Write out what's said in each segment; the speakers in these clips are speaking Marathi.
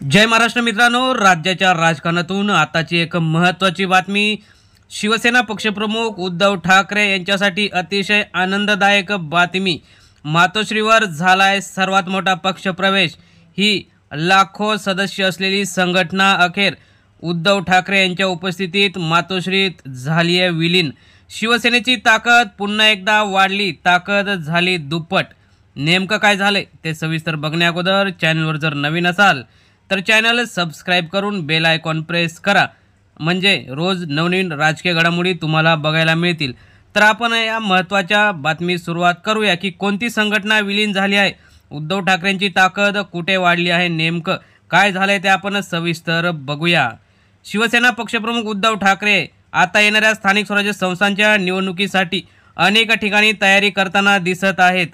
जय महाराष्ट्र मित्रांनो, राज्याच्या राजकारणातून आताची एक महत्त्वाची बातमी। शिवसेना पक्षप्रमुख उद्धव ठाकरे यांच्यासाठी अतिशय आनंददायक बातमी। मातोश्रीवर झालाय सर्वात मोठा पक्षप्रवेश। ही लाखो सदस्य असलेली संघटना अखेर उद्धव ठाकरे यांच्या उपस्थितीत मातोश्रीत झाली आहे विलीन। शिवसेनेची ताकद पुन्हा एकदा वाढली, ताकद झाली दुप्पट। नेमकं काय झाले ते सविस्तर बघण्या अगोदर चॅनलवर जर नवीन असाल तर चॅनल सबस्क्राइब करून बेल आयकॉन प्रेस करा, म्हणजे रोज नवनवीन राजकीय घडामोडी तुम्हाला बघायला मिळतील। तर आपण या महत्त्वाच्या बातमी सुरुवात करूया की कोणती संघटना विलीन झाली आहे, उद्धव ठाकरेंची ताकद कुठे वाढली आहे, नेमकं काय झालंय ते आपण सविस्तर बघूया। शिवसेना पक्षप्रमुख उद्धव ठाकरे आता येणाऱ्या स्थानिक स्वराज्य संस्थांच्या निवडणुकीसाठी अनेक ठिकाणी तयारी करताना दिसत आहेत।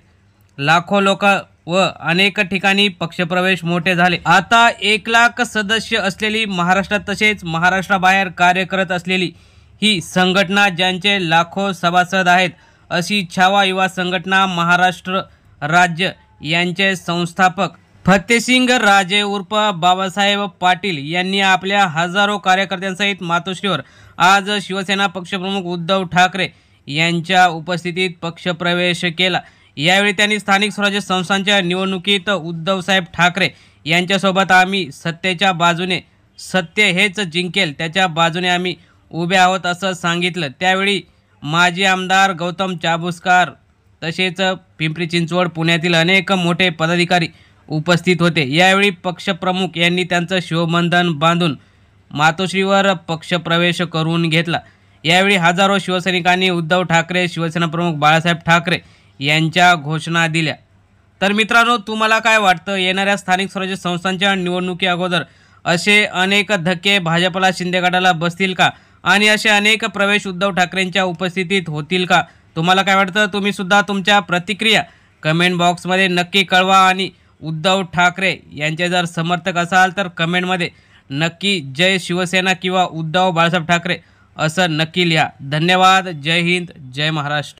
लाखो लोक व अनेक ठिकाणी पक्षप्रवेश मोठे झाले। आता 1 लाख सदस्य असलेली महाराष्ट्रात तसेच महाराष्ट्राबाहेर कार्य करत असलेली ही संघटना, ज्यांचे लाखो सभासद आहेत, अशी छावा युवा संघटना महाराष्ट्र राज्य यांचे संस्थापक फतेसिंग राजे उर्फ बाबासाहेब पाटील यांनी आपल्या हजारो कार्यकर्त्यांसहित मातोश्रीवर आज शिवसेना पक्षप्रमुख उद्धव ठाकरे यांच्या उपस्थितीत पक्षप्रवेश केला। यावेळी त्यांनी स्थानिक स्वराज्य संस्थांच्या निवडणुकीत उद्धवसाहेब ठाकरे यांच्यासोबत आम्ही सत्तेच्या बाजूने, सत्य हेच जिंकेल त्याच्या बाजूने आम्ही उभे आहोत असं सांगितलं। त्यावेळी माजी आमदार गौतम चाबुस्कार तसेच पिंपरी चिंचवड, पुण्यातील अनेक मोठे पदाधिकारी उपस्थित होते। यावेळी पक्षप्रमुख यांनी त्यांचं शिवबंधन बांधून मातोश्रीवर पक्षप्रवेश करून घेतला। यावेळी हजारो शिवसैनिकांनी उद्धव ठाकरे, शिवसेना प्रमुख बाळासाहेब ठाकरे यांच्या घोषणा दिल्या। तर मित्रांनो, तुम्हाला काय वाटतं, येणाऱ्या स्थानिक स्वराज्य संस्थांच्या निवडणुकी अगोदर असे अनेक धक्के भाजपला, शिंदे गटाला बसतील का आणि असे अनेक प्रवेश उद्धव ठाकरेंच्या उपस्थितीत होतील का? तुम्हाला काय वाटतं? तुम्ही सुद्धा तुमच्या प्रतिक्रिया कमेंट बॉक्समध्ये नक्की कळवा आणि उद्धव ठाकरे यांचे जर समर्थक असाल तर कमेंटमध्ये नक्की जय शिवसेना किंवा उद्धव बाळासाहेब ठाकरे असं नक्की लिहा। धन्यवाद। जय हिंद, जय महाराष्ट्र।